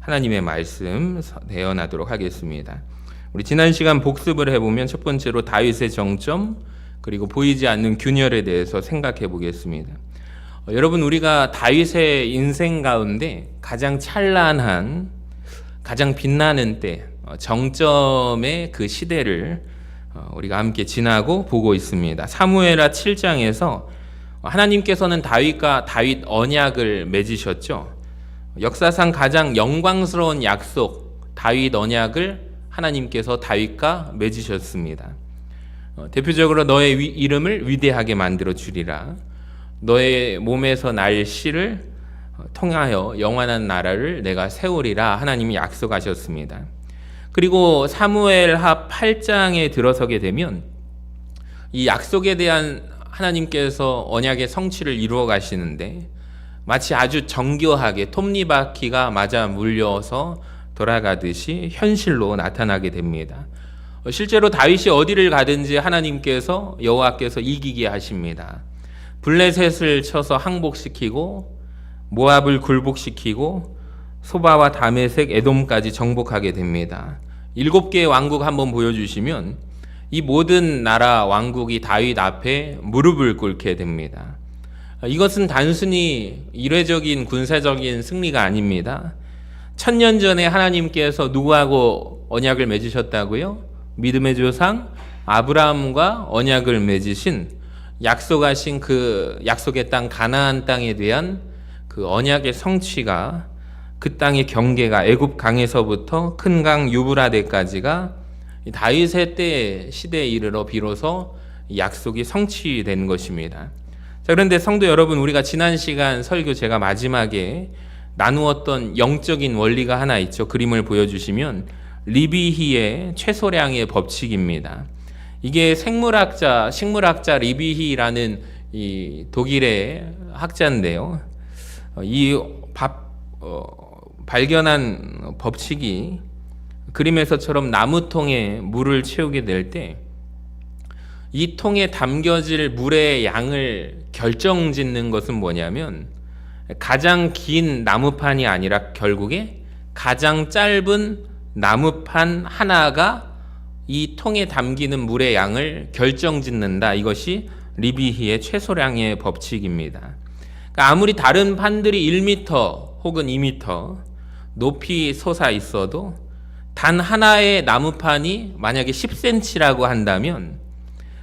하나님의 말씀 대언하도록 하겠습니다. 우리 지난 시간 복습을 해보면 첫 번째로 다윗의 정점 그리고 보이지 않는 균열에 대해서 생각해 보겠습니다. 여러분, 우리가 다윗의 인생 가운데 가장 찬란한, 가장 빛나는 때, 정점의 그 시대를 우리가 함께 지나고 보고 있습니다. 사무엘하 7장에서 하나님께서는 다윗과 다윗 언약을 맺으셨죠. 역사상 가장 영광스러운 약속, 다윗 언약을 하나님께서 다윗과 맺으셨습니다. 대표적으로 너의 이름을 위대하게 만들어 주리라. 너의 몸에서 날 씨를 통하여 영원한 나라를 내가 세우리라. 하나님이 약속하셨습니다. 그리고 사무엘하 8장에 들어서게 되면 이 약속에 대한 하나님께서 언약의 성취를 이루어 가시는데 마치 아주 정교하게 톱니바퀴가 맞아 물려서 돌아가듯이 현실로 나타나게 됩니다. 실제로 다윗이 어디를 가든지 하나님께서 여호와께서 이기게 하십니다. 블레셋을 쳐서 항복시키고 모압을 굴복시키고 소바와 다메섹, 에돔까지 정복하게 됩니다. 7개의 왕국 한번 보여주시면 이 모든 나라 왕국이 다윗 앞에 무릎을 꿇게 됩니다. 이것은 단순히 일회적인 군사적인 승리가 아닙니다. 1000년 전에 하나님께서 누구하고 언약을 맺으셨다고요? 믿음의 조상 아브라함과 언약을 맺으신, 약속하신 그 약속의 땅 가나안 땅에 대한 그 언약의 성취가, 그 땅의 경계가 애굽 강에서부터 큰 강 유브라데까지가 다윗의 때 시대에 이르러 비로소 약속이 성취된 것입니다. 자, 그런데 성도 여러분, 우리가 지난 시간 설교 제가 마지막에 나누었던 영적인 원리가 하나 있죠. 그림을 보여주시면 리비히의 최소량의 법칙입니다. 이게 식물학자 리비히라는 이 독일의 학자인데요. 발견한 법칙이 그림에서처럼 나무통에 물을 채우게 될 때 이 통에 담겨질 물의 양을 결정짓는 것은 뭐냐면 가장 긴 나무판이 아니라 결국에 가장 짧은 나무판 하나가 이 통에 담기는 물의 양을 결정짓는다. 이것이 리비히의 최소량의 법칙입니다. 그러니까 아무리 다른 판들이 1m 혹은 2m 높이 솟아 있어도 단 하나의 나무판이 만약에 10cm라고 한다면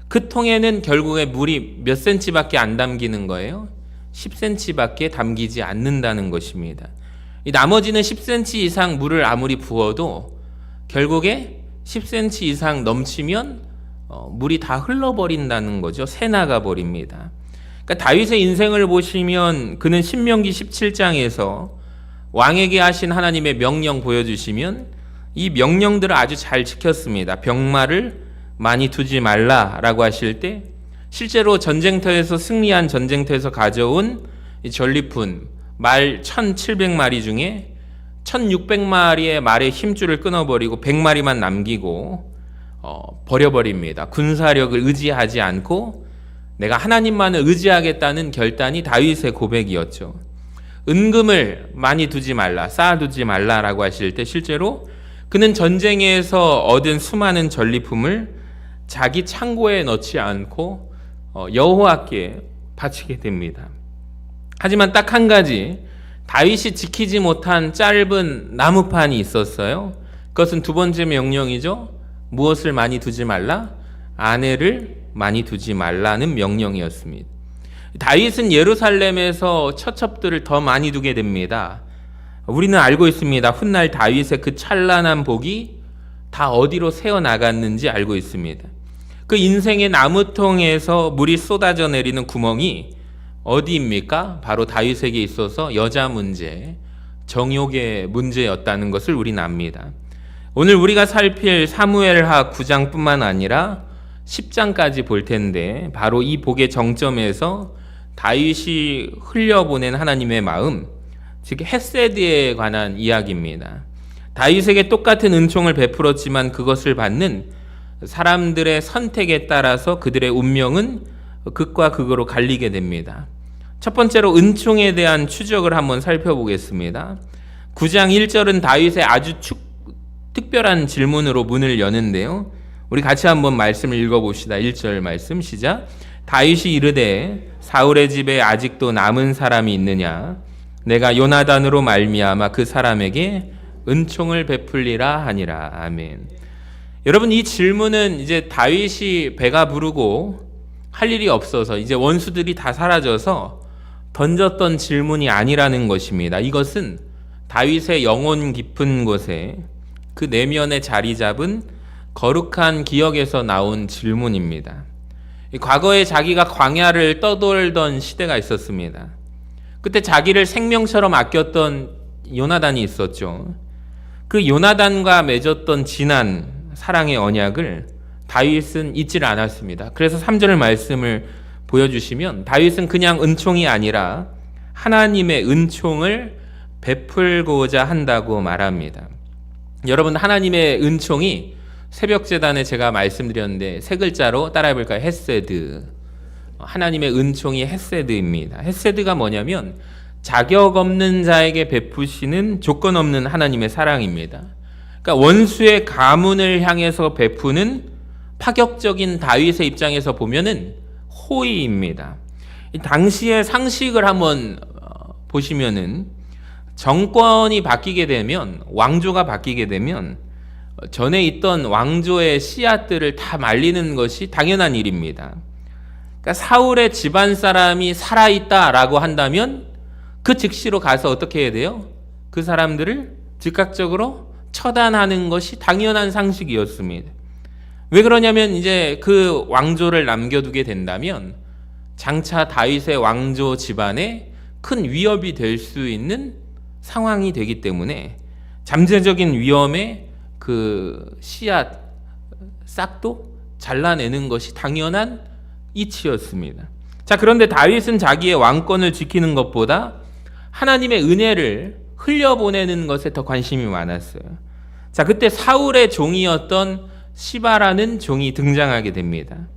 그 통에는 결국에 물이 몇 cm밖에 안 담기는 거예요. 10cm밖에 담기지 않는다는 것입니다. 이 나머지는 10cm 이상 물을 아무리 부어도 결국에 10cm 이상 넘치면 물이 다 흘러버린다는 거죠. 새나가 버립니다. 그러니까 다윗의 인생을 보시면 그는 신명기 17장에서 왕에게 하신 하나님의 명령 보여주시면 이 명령들을 아주 잘 지켰습니다. 병마를 많이 두지 말라라고 하실 때 실제로 전쟁터에서 승리한 전쟁터에서 가져온 이 전리품 말 1700마리 중에 1600마리의 말의 힘줄을 끊어버리고 100마리만 남기고 버려버립니다. 군사력을 의지하지 않고 내가 하나님만을 의지하겠다는 결단이 다윗의 고백이었죠. 은금을 많이 두지 말라, 쌓아두지 말라라고 하실 때 실제로 그는 전쟁에서 얻은 수많은 전리품을 자기 창고에 넣지 않고 여호와께 바치게 됩니다. 하지만 딱 한 가지 다윗이 지키지 못한 짧은 나무판이 있었어요. 그것은 두 번째 명령이죠. 무엇을 많이 두지 말라? 아내를 많이 두지 말라는 명령이었습니다. 다윗은 예루살렘에서 처첩들을 더 많이 두게 됩니다. 우리는 알고 있습니다. 훗날 다윗의 그 찬란한 복이 다 어디로 새어나갔는지 알고 있습니다. 그 인생의 나무통에서 물이 쏟아져 내리는 구멍이 어디입니까? 바로 다윗에게 있어서 여자 문제, 정욕의 문제였다는 것을 우리는 압니다. 오늘 우리가 살필 사무엘하 9장뿐만 아니라 10장까지 볼 텐데 바로 이 복의 정점에서 다윗이 흘려보낸 하나님의 마음, 즉 헤세드에 관한 이야기입니다. 다윗에게 똑같은 은총을 베풀었지만 그것을 받는 사람들의 선택에 따라서 그들의 운명은 극과 극으로 갈리게 됩니다. 첫 번째로 은총에 대한 추적을 한번 살펴보겠습니다. 9장 1절은 다윗의 아주 특별한 질문으로 문을 여는데요. 우리 같이 한번 말씀을 읽어봅시다. 1절 말씀 시작. 다윗이 이르되 사울의 집에 아직도 남은 사람이 있느냐? 내가 요나단으로 말미암아 그 사람에게 은총을 베풀리라 하니라. 아멘. 여러분, 이 질문은 이제 다윗이 배가 부르고 할 일이 없어서 이제 원수들이 다 사라져서 던졌던 질문이 아니라는 것입니다. 이것은 다윗의 영혼 깊은 곳에 그 내면에 자리 잡은 거룩한 기억에서 나온 질문입니다. 과거에 자기가 광야를 떠돌던 시대가 있었습니다. 그때 자기를 생명처럼 아꼈던 요나단이 있었죠. 그 요나단과 맺었던 진한 사랑의 언약을 다윗은 잊지를 않았습니다. 그래서 3절 말씀을 보여주시면 다윗은 그냥 은총이 아니라 하나님의 은총을 베풀고자 한다고 말합니다. 여러분, 하나님의 은총이 새벽재단에 제가 말씀드렸는데 세 글자로 따라해볼까요? 헤세드. 하나님의 은총이 헤세드입니다. 헤세드가 뭐냐면 자격 없는 자에게 베푸시는 조건 없는 하나님의 사랑입니다. 그러니까 원수의 가문을 향해서 베푸는 파격적인 다윗의 입장에서 보면은 호의입니다. 당시의 상식을 한번 보시면은 정권이 바뀌게 되면, 왕조가 바뀌게 되면 전에 있던 왕조의 씨앗들을 다 말리는 것이 당연한 일입니다. 그러니까 사울의 집안 사람이 살아있다라고 한다면 그 즉시로 가서 어떻게 해야 돼요? 그 사람들을 즉각적으로 처단하는 것이 당연한 상식이었습니다. 왜 그러냐면 이제 그 왕조를 남겨두게 된다면 장차 다윗의 왕조 집안에 큰 위협이 될 수 있는 상황이 되기 때문에 잠재적인 위험에 그 씨앗 싹도 잘라내는 것이 당연한 이치였습니다. 자, 그런데 다윗은 자기의 왕권을 지키는 것보다 하나님의 은혜를 흘려보내는 것에 더 관심이 많았어요. 자, 그때 사울의 종이었던 시바라는 종이 등장하게 됩니다.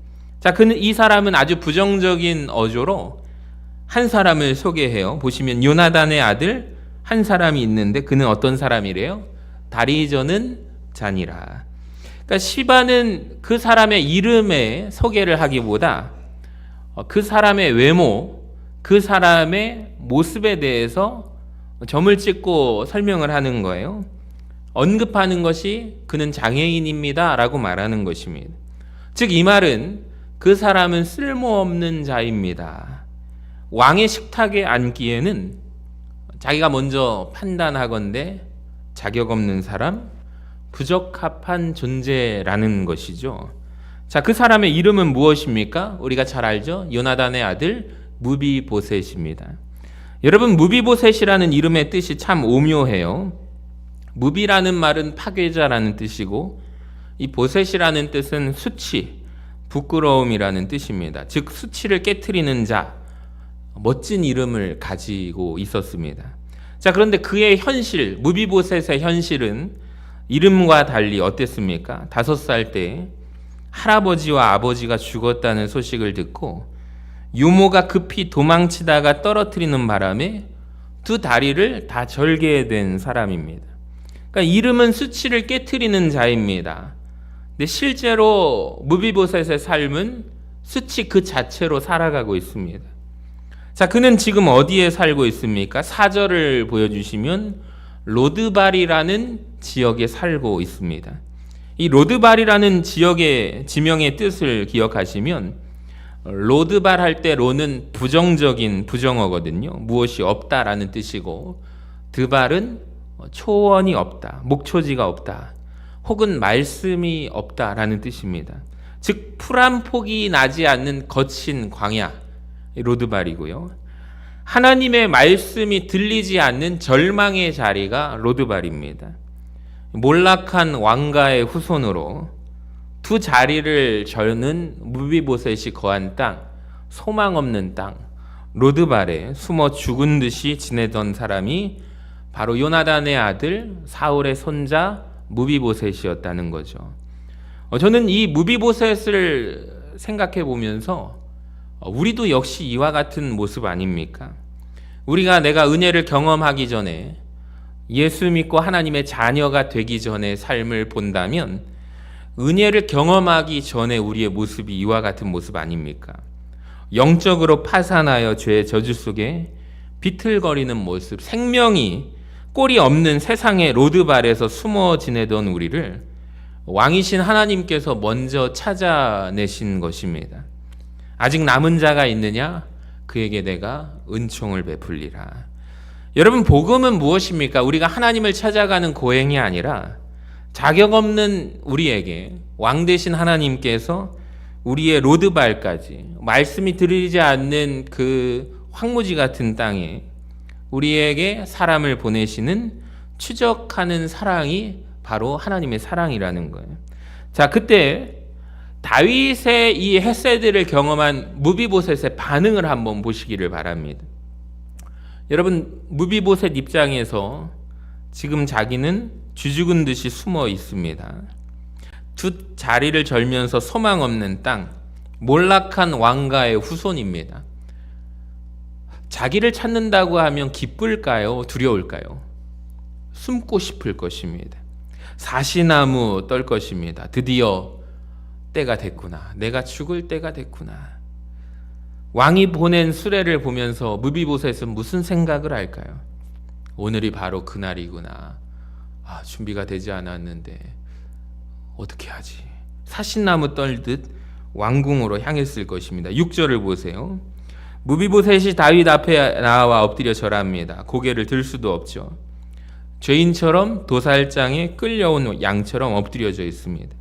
자, 이 사람은 아주 부정적인 어조로 한 사람을 소개해요. 보시면 요나단의 아들 한 사람이 있는데 그는 어떤 사람이래요? 다리 저는 자니라. 그러니까 시바는 그 사람의 이름에 소개를 하기보다 그 사람의 외모, 그 사람의 모습에 대해서 점을 찍고 설명을 하는 거예요. 언급하는 것이 그는 장애인입니다 라고 말하는 것입니다. 즉 이 말은 그 사람은 쓸모없는 자입니다. 왕의 식탁에 앉기에는 자기가 먼저 판단하건대 자격 없는 사람, 부적합한 존재라는 것이죠. 자, 그 사람의 이름은 무엇입니까? 우리가 잘 알죠? 요나단의 아들 무비보셋입니다. 여러분, 무비보셋이라는 이름의 뜻이 참 오묘해요. 무비라는 말은 파괴자라는 뜻이고 이 보셋이라는 뜻은 수치, 부끄러움이라는 뜻입니다. 즉 수치를 깨트리는 자, 멋진 이름을 가지고 있었습니다. 자, 그런데 그의 현실, 무비보셋의 현실은 이름과 달리 어땠습니까? 5살 때 할아버지와 아버지가 죽었다는 소식을 듣고 유모가 급히 도망치다가 떨어뜨리는 바람에 두 다리를 다 절게 된 사람입니다. 그러니까 이름은 수치를 깨트리는 자입니다. 근데 실제로 무비보셋의 삶은 수치 그 자체로 살아가고 있습니다. 자, 그는 지금 어디에 살고 있습니까? 4절을 보여주시면 로드발이라는 지역에 살고 있습니다. 이 로드발이라는 지역의 지명의 뜻을 기억하시면 로드발 할 때 로는 부정적인 부정어거든요. 무엇이 없다라는 뜻이고 드발은 초원이 없다, 목초지가 없다, 혹은 말씀이 없다라는 뜻입니다. 즉 풀 한 폭이 나지 않는 거친 광야, 로드발이고요. 하나님의 말씀이 들리지 않는 절망의 자리가 로드발입니다. 몰락한 왕가의 후손으로 두 자리를 저는 무비보셋이 거한 땅, 소망 없는 땅, 로드발에 숨어 죽은 듯이 지내던 사람이 바로 요나단의 아들 사울의 손자 무비보셋이었다는 거죠. 저는 이 무비보셋을 생각해 보면서 우리도 역시 이와 같은 모습 아닙니까? 우리가 내가 은혜를 경험하기 전에 예수 믿고 하나님의 자녀가 되기 전의 삶을 본다면 은혜를 경험하기 전에 우리의 모습이 이와 같은 모습 아닙니까? 영적으로 파산하여 죄의 저주 속에 비틀거리는 모습, 생명이 꼴이 없는 세상의 로드발에서 숨어 지내던 우리를 왕이신 하나님께서 먼저 찾아내신 것입니다. 아직 남은 자가 있느냐? 그에게 내가 은총을 베풀리라. 여러분, 복음은 무엇입니까? 우리가 하나님을 찾아가는 고행이 아니라 자격 없는 우리에게 왕 되신 하나님께서 우리의 로드발까지, 말씀이 들리지 않는 그 황무지 같은 땅에 우리에게 사람을 보내시는 추적하는 사랑이 바로 하나님의 사랑이라는 거예요. 자, 그때 다윗의 이 헤세드를 경험한 무비보셋의 반응을 한번 보시기를 바랍니다. 여러분, 무비보셋 입장에서 지금 자기는 쥐죽은 듯이 숨어 있습니다. 두 자리를 절면서 소망 없는 땅, 몰락한 왕가의 후손입니다. 자기를 찾는다고 하면 기쁠까요? 두려울까요? 숨고 싶을 것입니다. 사시나무 떨 것입니다. 드디어 때가 됐구나. 내가 죽을 때가 됐구나. 왕이 보낸 수레를 보면서 무비보셋은 무슨 생각을 할까요? 오늘이 바로 그날이구나. 준비가 되지 않았는데 어떻게 하지? 사시나무 떨듯 왕궁으로 향했을 것입니다. 6절을 보세요. 무비보셋이 다윗 앞에 나와 엎드려 절합니다. 고개를 들 수도 없죠. 죄인처럼 도살장에 끌려온 양처럼 엎드려져 있습니다.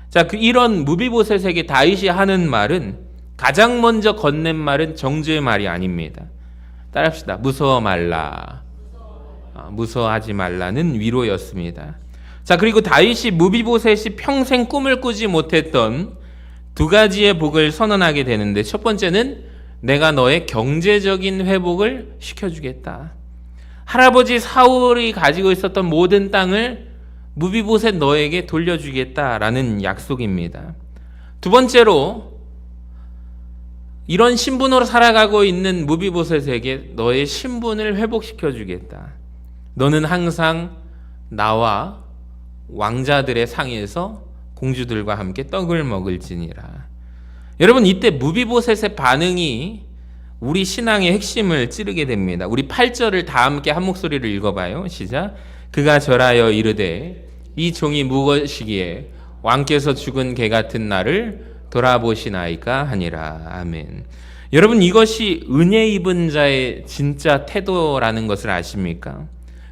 자, 이런 무비보셋에게 다윗이 하는 말은, 가장 먼저 건넨 말은 정죄의 말이 아닙니다. 따라합시다. 무서워 말라. 무서워하지 말라는 위로였습니다. 자, 그리고 다윗이 무비보셋이 평생 꿈을 꾸지 못했던 두 가지의 복을 선언하게 되는데, 첫 번째는 내가 너의 경제적인 회복을 시켜주겠다. 할아버지 사울이 가지고 있었던 모든 땅을 무비보셋 너에게 돌려주겠다라는 약속입니다. 두 번째로, 이런 신분으로 살아가고 있는 무비보셋에게 너의 신분을 회복시켜주겠다. 너는 항상 나와 왕자들의 상에서 공주들과 함께 떡을 먹을지니라. 여러분, 이때 무비보셋의 반응이 우리 신앙의 핵심을 찌르게 됩니다. 우리 8절을 다 함께 한 목소리로 읽어봐요. 시작. 그가 절하여 이르되 이 종이 무엇이기에 왕께서 죽은 개 같은 나를 돌아보시나이까 하니라. 아멘. 여러분, 이것이 은혜 입은 자의 진짜 태도라는 것을 아십니까?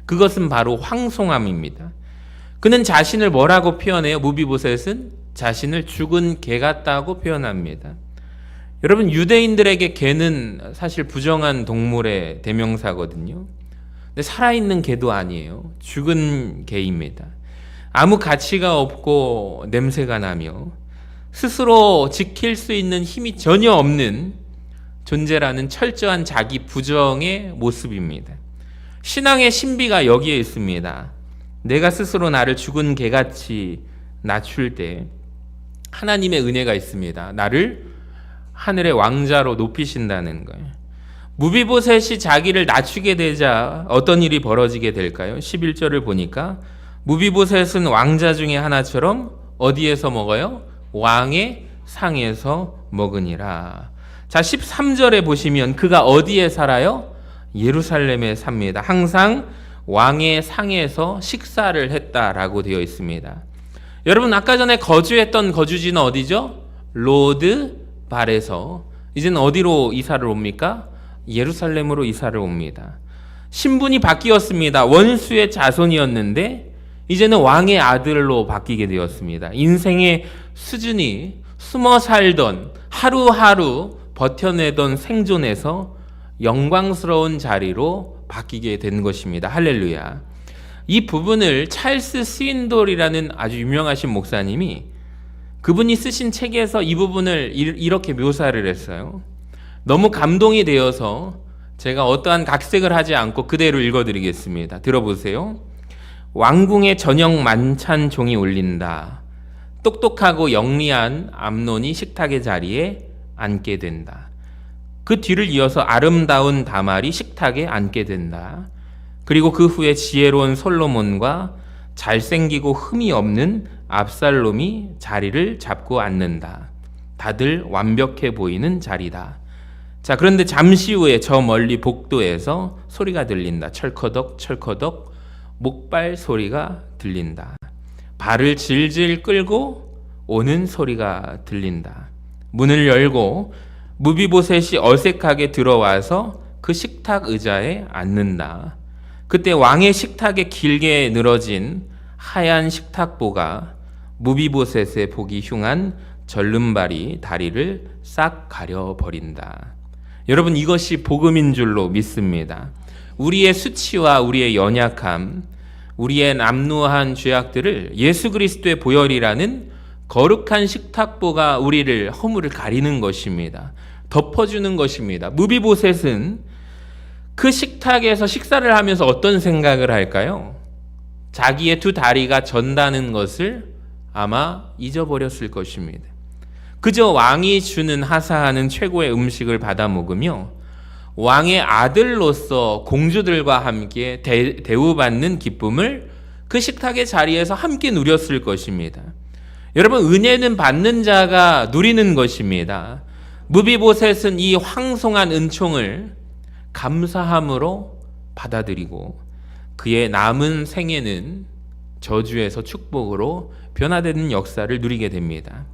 그것은 바로 황송함입니다. 그는 자신을 뭐라고 표현해요? 무비보셋은 자신을 죽은 개 같다고 표현합니다. 여러분, 유대인들에게 개는 사실 부정한 동물의 대명사거든요. 근데 살아있는 개도 아니에요. 죽은 개입니다. 아무 가치가 없고 냄새가 나며 스스로 지킬 수 있는 힘이 전혀 없는 존재라는 철저한 자기 부정의 모습입니다. 신앙의 신비가 여기에 있습니다. 내가 스스로 나를 죽은 개같이 낮출 때 하나님의 은혜가 있습니다. 나를 하늘의 왕자로 높이신다는 거예요. 무비보셋이 자기를 낮추게 되자 어떤 일이 벌어지게 될까요? 11절을 보니까 무비보셋은 왕자 중에 하나처럼 어디에서 먹어요? 왕의 상에서 먹으니라. 자, 13절에 보시면 그가 어디에 살아요? 예루살렘에 삽니다. 항상 왕의 상에서 식사를 했다라고 되어 있습니다. 여러분, 아까 전에 거주했던 거주지는 어디죠? 로드발에서 이제는 어디로 이사를 옵니까? 예루살렘으로 이사를 옵니다. 신분이 바뀌었습니다. 원수의 자손이었는데 이제는 왕의 아들로 바뀌게 되었습니다. 인생의 수준이 숨어 살던, 하루하루 버텨내던 생존에서 영광스러운 자리로 바뀌게 된 것입니다. 할렐루야. 이 부분을 찰스 스윈돌이라는 아주 유명하신 목사님이 그분이 쓰신 책에서 이 부분을 이렇게 묘사를 했어요. 너무 감동이 되어서 제가 어떠한 각색을 하지 않고 그대로 읽어드리겠습니다. 들어보세요. 왕궁에 저녁 만찬 종이 울린다. 똑똑하고 영리한 암논이 식탁의 자리에 앉게 된다. 그 뒤를 이어서 아름다운 다말이 식탁에 앉게 된다. 그리고 그 후에 지혜로운 솔로몬과 잘생기고 흠이 없는 압살롬이 자리를 잡고 앉는다. 다들 완벽해 보이는 자리다. 자, 그런데 잠시 후에 저 멀리 복도에서 소리가 들린다. 철커덕 철커덕 목발 소리가 들린다. 발을 질질 끌고 오는 소리가 들린다. 문을 열고 무비보셋이 어색하게 들어와서 그 식탁 의자에 앉는다. 그때 왕의 식탁에 길게 늘어진 하얀 식탁보가 무비보셋의 보기 흉한 절름발이 다리를 싹 가려버린다. 여러분, 이것이 복음인 줄로 믿습니다. 우리의 수치와 우리의 연약함, 우리의 남루한 죄악들을 예수 그리스도의 보혈이라는 거룩한 식탁보가 우리를 허물을 가리는 것입니다. 덮어주는 것입니다. 무비보셋은 그 식탁에서 식사를 하면서 어떤 생각을 할까요? 자기의 두 다리가 전다는 것을 아마 잊어버렸을 것입니다. 그저 왕이 주는 하사하는 최고의 음식을 받아 먹으며 왕의 아들로서 공주들과 함께 대우받는 기쁨을 그 식탁의 자리에서 함께 누렸을 것입니다. 여러분, 은혜는 받는 자가 누리는 것입니다. 무비보셋은 이 황송한 은총을 감사함으로 받아들이고 그의 남은 생애는 저주에서 축복으로 변화되는 역사를 누리게 됩니다.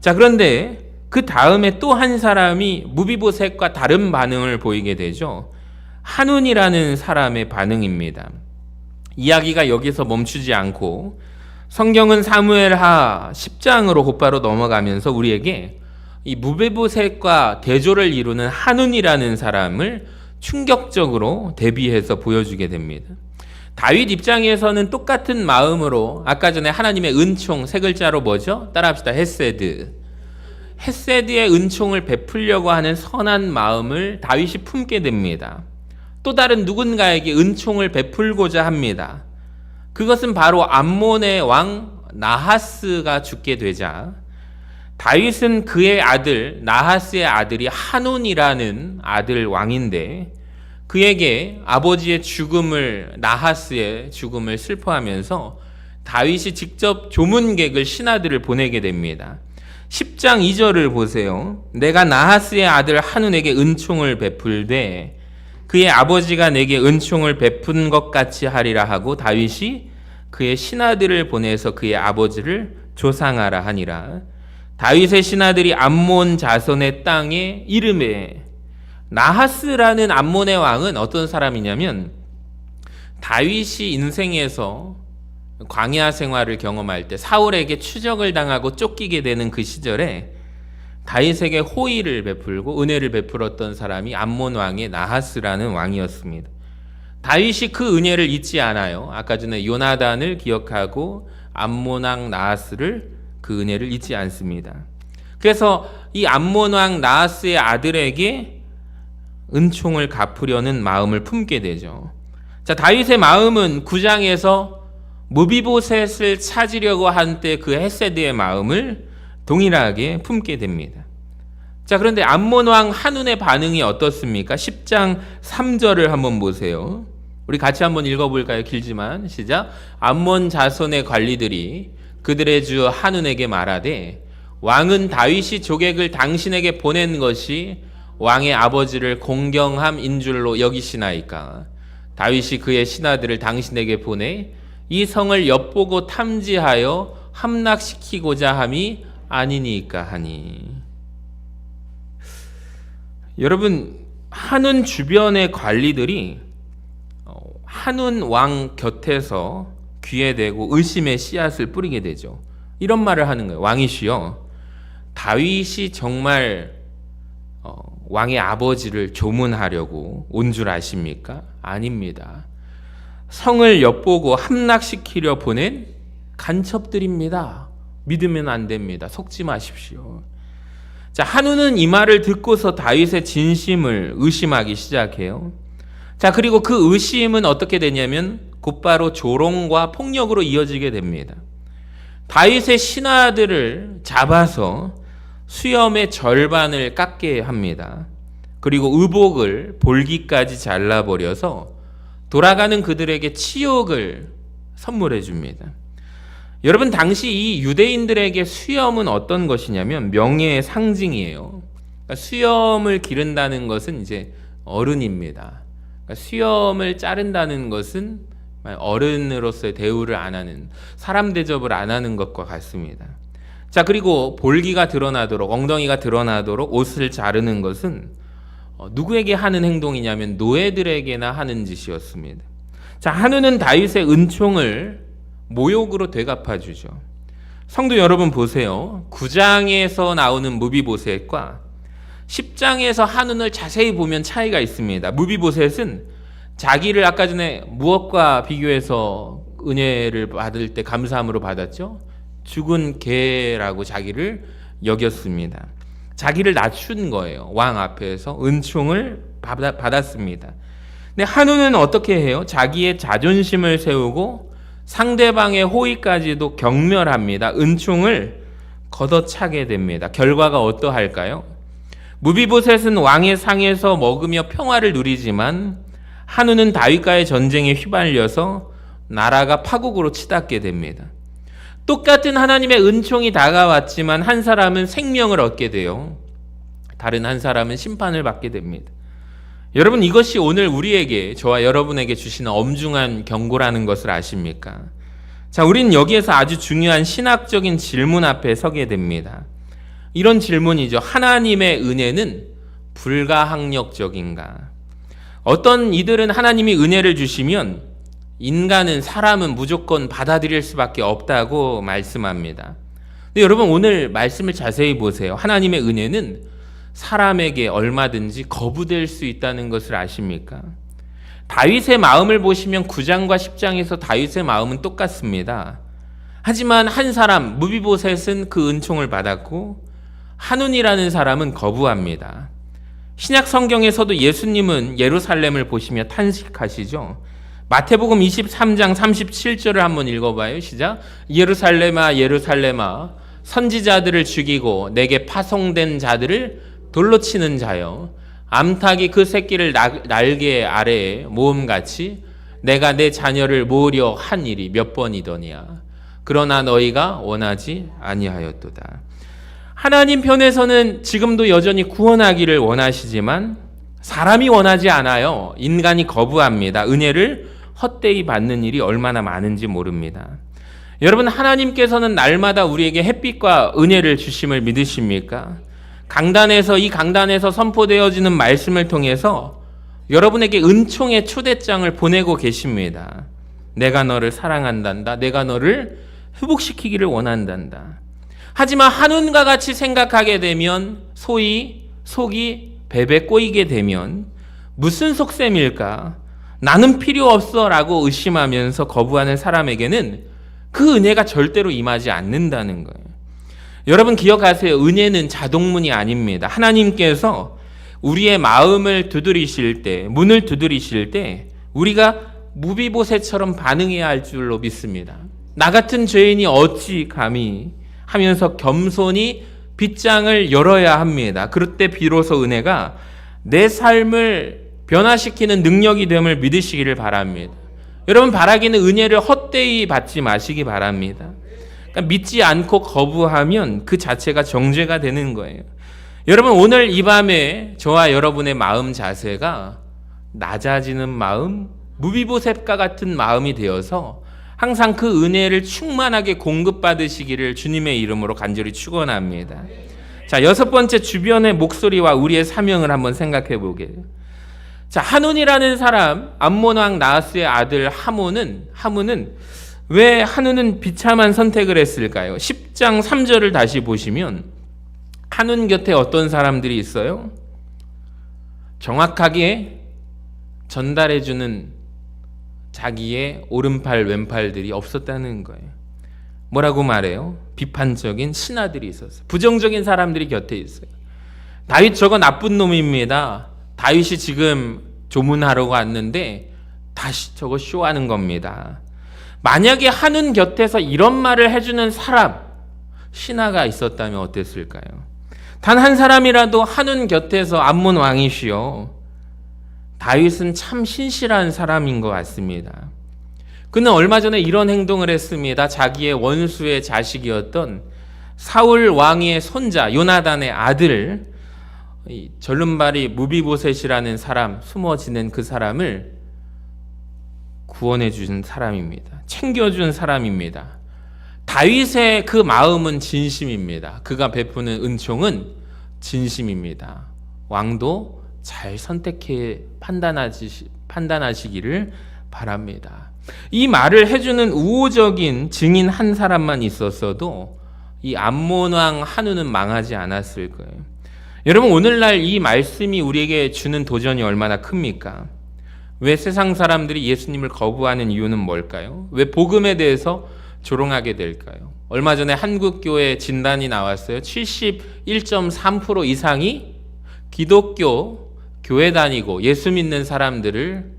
자, 그런데 그 다음에 또 한 사람이 무비보셋과 다른 반응을 보이게 되죠. 한운이라는 사람의 반응입니다. 이야기가 여기서 멈추지 않고 성경은 사무엘하 10장으로 곧바로 넘어가면서 우리에게 이 무비보셋과 대조를 이루는 한운이라는 사람을 충격적으로 대비해서 보여주게 됩니다. 다윗 입장에서는 똑같은 마음으로 아까 전에 하나님의 은총 세 글자로 뭐죠? 따라합시다. 헤세드. 헤세드의 은총을 베풀려고 하는 선한 마음을 다윗이 품게 됩니다. 또 다른 누군가에게 은총을 베풀고자 합니다. 그것은 바로 암몬의 왕 나하스가 죽게 되자 다윗은 그의 아들 나하스의 아들이 한운이라는 아들 왕인데 그에게 아버지의 죽음을 나하스의 죽음을 슬퍼하면서 다윗이 직접 조문객을 신하들을 보내게 됩니다. 10장 2절을 보세요. 내가 나하스의 아들 한운에게 은총을 베풀되 그의 아버지가 내게 은총을 베푼 것 같이 하리라 하고 다윗이 그의 신하들을 보내서 그의 아버지를 조상하라 하니라. 다윗의 신하들이 암몬 자손의 땅의 이름에 나하스라는 암몬의 왕은 어떤 사람이냐면 다윗이 인생에서 광야 생활을 경험할 때 사울에게 추적을 당하고 쫓기게 되는 그 시절에 다윗에게 호의를 베풀고 은혜를 베풀었던 사람이 암몬 왕의 나하스라는 왕이었습니다. 다윗이 그 은혜를 잊지 않아요. 아까 전에 요나단을 기억하고 암몬 왕 나하스를 그 은혜를 잊지 않습니다. 그래서 이 암몬 왕 나하스의 아들에게 은총을 갚으려는 마음을 품게 되죠. 자, 다윗의 마음은 9장에서 무비보셋을 찾으려고 한 때 그 헤세드의 마음을 동일하게 품게 됩니다. 자, 그런데 암몬 왕 한운의 반응이 어떻습니까? 10장 3절을 한번 보세요. 우리 같이 한번 읽어볼까요? 길지만 시작. 암몬 자손의 관리들이 그들의 주 한운에게 말하되 왕은 다윗이 조객을 당신에게 보낸 것이 왕의 아버지를 공경함인 줄로 여기시나이까? 다윗이 그의 신하들을 당신에게 보내 이 성을 엿보고 탐지하여 함락시키고자 함이 아니니까 하니. 여러분, 한운 주변의 관리들이 한운 왕 곁에서 귀에 대고 의심의 씨앗을 뿌리게 되죠. 이런 말을 하는 거예요. 왕이시여, 다윗이 정말 왕의 아버지를 조문하려고 온 줄 아십니까? 아닙니다. 성을 엿보고 함락시키려 보낸 간첩들입니다. 믿으면 안 됩니다. 속지 마십시오. 자, 한우는 이 말을 듣고서 다윗의 진심을 의심하기 시작해요. 자, 그리고 그 의심은 어떻게 되냐면 곧바로 조롱과 폭력으로 이어지게 됩니다. 다윗의 신하들을 잡아서 수염의 절반을 깎게 합니다. 그리고 의복을 볼기까지 잘라버려서 돌아가는 그들에게 치욕을 선물해 줍니다. 여러분, 당시 이 유대인들에게 수염은 어떤 것이냐면 명예의 상징이에요. 그러니까 수염을 기른다는 것은 이제 어른입니다. 그러니까 수염을 자른다는 것은 어른으로서의 대우를 안 하는, 사람 대접을 안 하는 것과 같습니다. 자, 그리고 볼기가 드러나도록, 엉덩이가 드러나도록 옷을 자르는 것은 누구에게 하는 행동이냐면 노예들에게나 하는 짓이었습니다. 자, 한우는 다윗의 은총을 모욕으로 되갚아주죠. 성도 여러분 보세요. 9장에서 나오는 무비보셋과 10장에서 한운을 자세히 보면 차이가 있습니다. 무비보셋은 자기를 아까 전에 무엇과 비교해서 은혜를 받을 때 감사함으로 받았죠? 죽은 개라고 자기를 여겼습니다. 자기를 낮춘 거예요. 왕 앞에서 은총을 받았습니다. 근데 한우는 어떻게 해요? 자기의 자존심을 세우고 상대방의 호의까지도 경멸합니다. 은총을 걷어차게 됩니다. 결과가 어떠할까요? 무비보셋은 왕의 상에서 먹으며 평화를 누리지만 한우는 다윗과의 전쟁에 휘말려서 나라가 파국으로 치닫게 됩니다. 똑같은 하나님의 은총이 다가왔지만 한 사람은 생명을 얻게 돼요. 다른 한 사람은 심판을 받게 됩니다. 여러분, 이것이 오늘 우리에게, 저와 여러분에게 주시는 엄중한 경고라는 것을 아십니까? 자, 우리는 여기에서 아주 중요한 신학적인 질문 앞에 서게 됩니다. 이런 질문이죠. 하나님의 은혜는 불가항력적인가? 어떤 이들은 하나님이 은혜를 주시면 인간은, 사람은 무조건 받아들일 수밖에 없다고 말씀합니다. 근데 여러분, 오늘 말씀을 자세히 보세요. 하나님의 은혜는 사람에게 얼마든지 거부될 수 있다는 것을 아십니까? 다윗의 마음을 보시면 9장과 10장에서 다윗의 마음은 똑같습니다. 하지만 한 사람, 무비보셋은 그 은총을 받았고 한운이라는 사람은 거부합니다. 신약 성경에서도 예수님은 예루살렘을 보시며 탄식하시죠. 마태복음 23장 37절을 한번 읽어봐요. 시작. 예루살렘아 예루살렘아 선지자들을 죽이고 내게 파송된 자들을 돌로 치는 자여, 암탉이 그 새끼를 날개 아래에 모음같이 내가 내 자녀를 모으려 한 일이 몇 번이더냐. 그러나 너희가 원하지 아니하였도다. 하나님 편에서는 지금도 여전히 구원하기를 원하시지만 사람이 원하지 않아요. 인간이 거부합니다. 은혜를 헛되이 받는 일이 얼마나 많은지 모릅니다. 여러분, 하나님께서는 날마다 우리에게 햇빛과 은혜를 주심을 믿으십니까? 이 강단에서 선포되어지는 말씀을 통해서 여러분에게 은총의 초대장을 보내고 계십니다. 내가 너를 사랑한단다. 내가 너를 회복시키기를 원한단다. 하지만 한운과 같이 생각하게 되면, 소위 속이 베베 꼬이게 되면 무슨 속셈일까? 나는 필요 없어 라고 의심하면서 거부하는 사람에게는 그 은혜가 절대로 임하지 않는다는 거예요. 여러분 기억하세요. 은혜는 자동문이 아닙니다. 하나님께서 우리의 마음을 두드리실 때, 문을 두드리실 때 우리가 무비보셋처럼 반응해야 할 줄로 믿습니다. 나 같은 죄인이 어찌 감히 하면서 겸손히 빗장을 열어야 합니다. 그럴 때 비로소 은혜가 내 삶을 변화시키는 능력이 됨을 믿으시기를 바랍니다. 여러분, 바라기는 은혜를 헛되이 받지 마시기 바랍니다. 그러니까 믿지 않고 거부하면 그 자체가 정죄가 되는 거예요. 여러분, 오늘 이 밤에 저와 여러분의 마음 자세가 낮아지는 마음, 무비보셋과 같은 마음이 되어서 항상 그 은혜를 충만하게 공급받으시기를 주님의 이름으로 간절히 축원합니다. 자, 6번째, 주변의 목소리와 우리의 사명을 한번 생각해 보게요. 자, 한운이라는 사람, 암몬 왕 나하스의 아들 하문은 왜 한운은 비참한 선택을 했을까요? 10장 3절을 다시 보시면 한운 곁에 어떤 사람들이 있어요? 정확하게 전달해주는 자기의 오른팔 왼팔들이 없었다는 거예요. 뭐라고 말해요? 비판적인 신하들이 있었어요. 부정적인 사람들이 곁에 있어요. 다윗 저거 나쁜 놈입니다. 다윗이 지금 조문하러 왔는데 다시 저거 쇼하는 겁니다. 만약에 한운 곁에서 이런 말을 해주는 사람, 신하가 있었다면 어땠을까요? 단 한 사람이라도 한운 곁에서 암몬 왕이시여, 다윗은 참 신실한 사람인 것 같습니다. 그는 얼마 전에 이런 행동을 했습니다. 자기의 원수의 자식이었던 사울 왕의 손자 요나단의 아들, 절름발이 무비보셋이라는 사람, 숨어 지낸 그 사람을 구원해 준 사람입니다. 챙겨준 사람입니다. 다윗의 그 마음은 진심입니다. 그가 베푸는 은총은 진심입니다. 왕도 잘 선택해 판단하시기를 바랍니다. 이 말을 해주는 우호적인 증인 한 사람만 있었어도 이 암몬 왕 한우는 망하지 않았을 거예요. 여러분, 오늘날 이 말씀이 우리에게 주는 도전이 얼마나 큽니까? 왜 세상 사람들이 예수님을 거부하는 이유는 뭘까요? 왜 복음에 대해서 조롱하게 될까요? 얼마 전에 한국교회 진단이 나왔어요. 71.3% 이상이 기독교 교회 다니고 예수 믿는 사람들을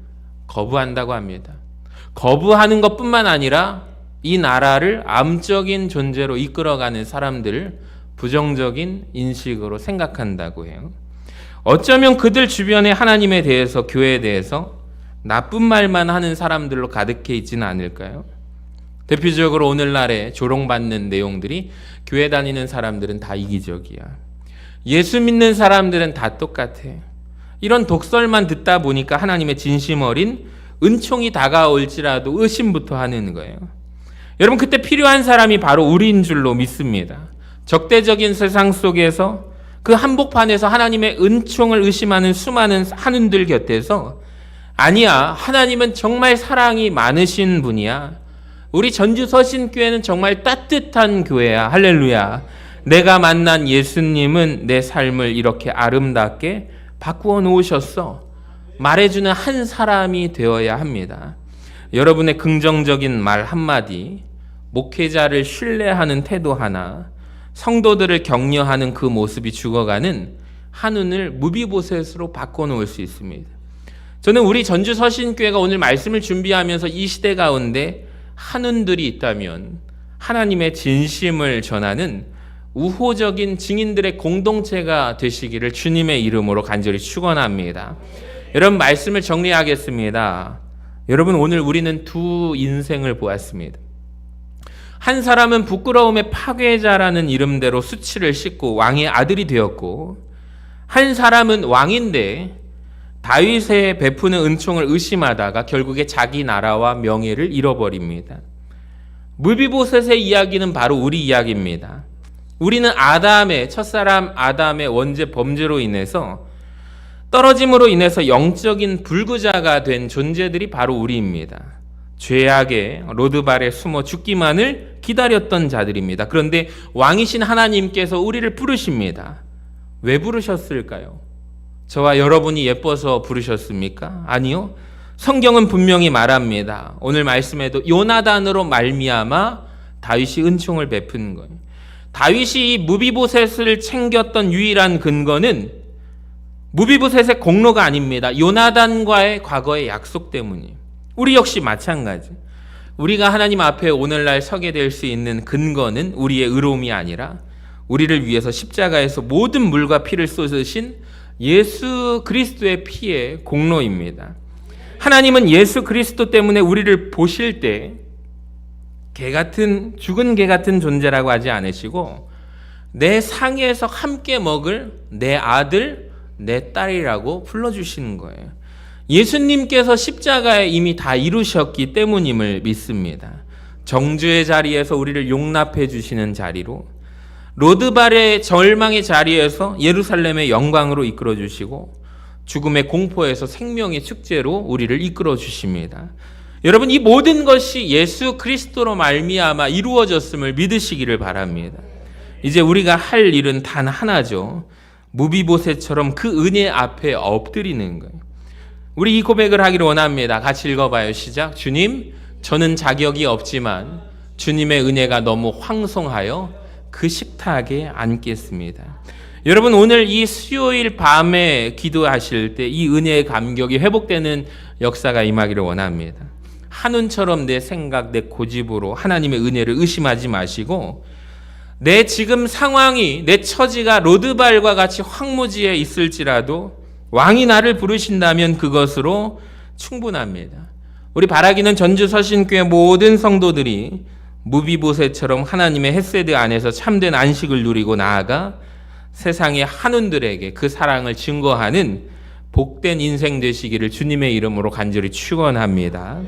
거부한다고 합니다. 거부하는 것뿐만 아니라 이 나라를 암적인 존재로 이끌어가는 사람들을 부정적인 인식으로 생각한다고 해요. 어쩌면 그들 주변에 하나님에 대해서, 교회에 대해서 나쁜 말만 하는 사람들로 가득해 있지는 않을까요? 대표적으로 오늘날에 조롱받는 내용들이 교회 다니는 사람들은 다 이기적이야. 예수 믿는 사람들은 다 똑같아. 이런 독설만 듣다 보니까 하나님의 진심 어린 은총이 다가올지라도 의심부터 하는 거예요. 여러분, 그때 필요한 사람이 바로 우리인 줄로 믿습니다. 적대적인 세상 속에서 그 한복판에서 하나님의 은총을 의심하는 수많은 한운들 곁에서 아니야, 하나님은 정말 사랑이 많으신 분이야. 우리 전주서신교회는 정말 따뜻한 교회야. 할렐루야. 내가 만난 예수님은 내 삶을 이렇게 아름답게 바꾸어 놓으셨어. 말해주는 한 사람이 되어야 합니다. 여러분의 긍정적인 말 한마디, 목회자를 신뢰하는 태도 하나, 성도들을 격려하는 그 모습이 죽어가는 한운을 무비보셋으로 바꿔놓을 수 있습니다. 저는 우리 전주서신교회가 오늘 말씀을 준비하면서 이 시대 가운데 한운들이 있다면 하나님의 진심을 전하는 우호적인 증인들의 공동체가 되시기를 주님의 이름으로 간절히 축원합니다. 여러분, 말씀을 정리하겠습니다. 여러분, 오늘 우리는 두 인생을 보았습니다. 한 사람은 부끄러움의 파괴자라는 이름대로 수치를 씻고 왕의 아들이 되었고, 한 사람은 왕인데 다윗의 베푸는 은총을 의심하다가 결국에 자기 나라와 명예를 잃어버립니다. 무비보셋의 이야기는 바로 우리 이야기입니다. 우리는 첫사람 아담의 원죄 범죄로 인해서, 떨어짐으로 인해서 영적인 불구자가 된 존재들이 바로 우리입니다. 죄악의 로드발에 숨어 죽기만을 기다렸던 자들입니다. 그런데 왕이신 하나님께서 우리를 부르십니다. 왜 부르셨을까요? 저와 여러분이 예뻐서 부르셨습니까? 아니요. 성경은 분명히 말합니다. 오늘 말씀에도 요나단으로 말미암아 다윗이 은총을 베푼 거예요. 다윗이 이 무비보셋을 챙겼던 유일한 근거는 무비보셋의 공로가 아닙니다. 요나단과의 과거의 약속 때문이에요. 우리 역시 마찬가지. 우리가 하나님 앞에 오늘날 서게 될 수 있는 근거는 우리의 의로움이 아니라 우리를 위해서 십자가에서 모든 물과 피를 쏟으신 예수 그리스도의 피의 공로입니다. 하나님은 예수 그리스도 때문에 우리를 보실 때 죽은 개 같은 존재라고 하지 않으시고 내 상에서 함께 먹을 내 아들, 내 딸이라고 불러주시는 거예요. 예수님께서 십자가에 이미 다 이루셨기 때문임을 믿습니다. 정죄의 자리에서 우리를 용납해 주시는 자리로, 로드발의 절망의 자리에서 예루살렘의 영광으로 이끌어 주시고, 죽음의 공포에서 생명의 축제로 우리를 이끌어 주십니다. 여러분, 이 모든 것이 예수 그리스도로 말미암아 이루어졌음을 믿으시기를 바랍니다. 이제 우리가 할 일은 단 하나죠. 무비보셋처럼 그 은혜 앞에 엎드리는 거예요. 우리 이 고백을 하기를 원합니다. 같이 읽어봐요. 시작. 주님, 저는 자격이 없지만 주님의 은혜가 너무 황송하여 그 식탁에 앉겠습니다. 여러분, 오늘 이 수요일 밤에 기도하실 때 이 은혜의 감격이 회복되는 역사가 임하기를 원합니다. 한운처럼 내 생각, 내 고집으로 하나님의 은혜를 의심하지 마시고, 내 지금 상황이, 내 처지가 로드발과 같이 황무지에 있을지라도 왕이 나를 부르신다면 그것으로 충분합니다. 우리 바라기는 전주 서신교회 모든 성도들이 무비보셋처럼 하나님의 헤세드 안에서 참된 안식을 누리고 나아가 세상의 한운들에게 그 사랑을 증거하는 복된 인생 되시기를 주님의 이름으로 간절히 축원합니다.